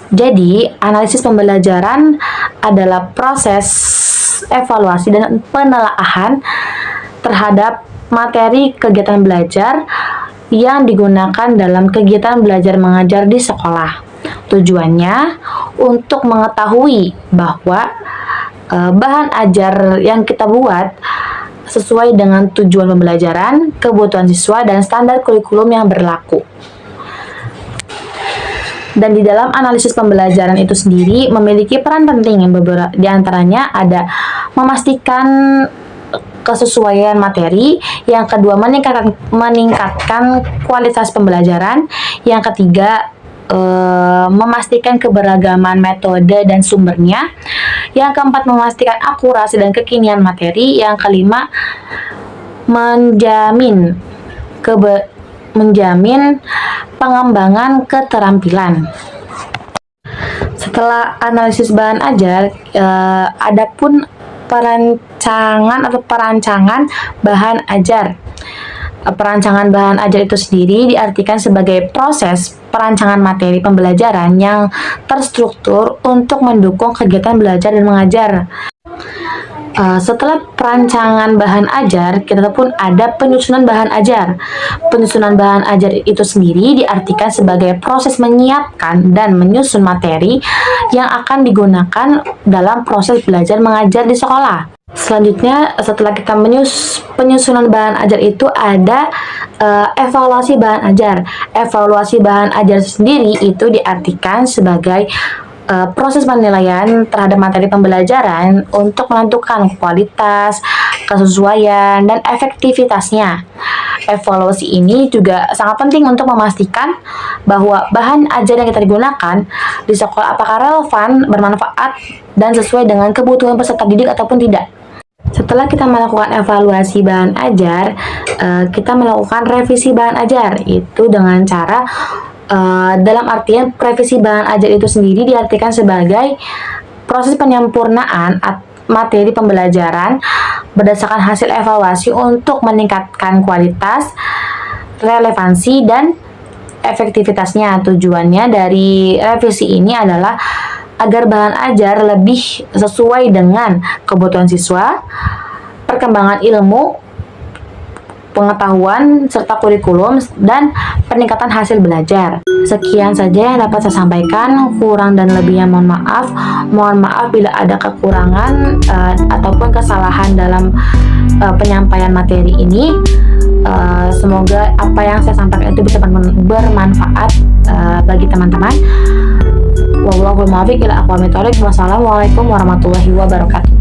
Jadi, analisis pembelajaran adalah proses evaluasi dan penelaahan terhadap materi kegiatan belajar yang digunakan dalam kegiatan belajar mengajar di sekolah. Tujuannya untuk mengetahui bahwa bahan ajar yang kita buat sesuai dengan tujuan pembelajaran, kebutuhan siswa, dan standar kurikulum yang berlaku. Dan di dalam analisis pembelajaran itu sendiri memiliki peran penting yang beberapa diantaranya ada memastikan kesesuaian materi, yang kedua meningkatkan kualitas pembelajaran, yang ketiga memastikan keberagaman metode dan sumbernya, yang keempat memastikan akurasi dan kekinian materi, yang kelima menjamin pengembangan keterampilan. Setelah analisis bahan ajar, adapun perancangan bahan ajar. Perancangan bahan ajar itu sendiri diartikan sebagai proses perancangan materi pembelajaran yang terstruktur untuk mendukung kegiatan belajar dan mengajar. Setelah perancangan bahan ajar, kita pun ada penyusunan bahan ajar. Penyusunan bahan ajar itu sendiri diartikan sebagai proses menyiapkan dan menyusun materi yang akan digunakan dalam proses belajar mengajar di sekolah. Selanjutnya, setelah kita penyusunan bahan ajar itu ada evaluasi bahan ajar. Evaluasi bahan ajar sendiri itu diartikan sebagai proses penilaian terhadap materi pembelajaran untuk menentukan kualitas, kesesuaian, dan efektivitasnya. Evaluasi ini juga sangat penting untuk memastikan bahwa bahan ajar yang kita gunakan di sekolah apakah relevan, bermanfaat, dan sesuai dengan kebutuhan peserta didik ataupun tidak. Setelah kita melakukan evaluasi bahan ajar, kita melakukan revisi bahan ajar, itu dengan cara dalam artian revisi bahan ajar itu sendiri diartikan sebagai proses penyempurnaan materi pembelajaran berdasarkan hasil evaluasi untuk meningkatkan kualitas, relevansi, dan efektivitasnya. Tujuannya dari revisi ini adalah agar bahan ajar lebih sesuai dengan kebutuhan siswa, perkembangan ilmu, pengetahuan, serta kurikulum, dan peningkatan hasil belajar. Sekian saja yang dapat saya sampaikan, kurang dan lebihnya mohon maaf. Mohon maaf bila ada kekurangan ataupun kesalahan dalam penyampaian materi ini. Semoga apa yang saya sampaikan itu bisa bermanfaat bagi teman-teman. Wallahul muwaffiq ila aqwamit thoriq. Wassalamualaikum warahmatullahi wabarakatuh.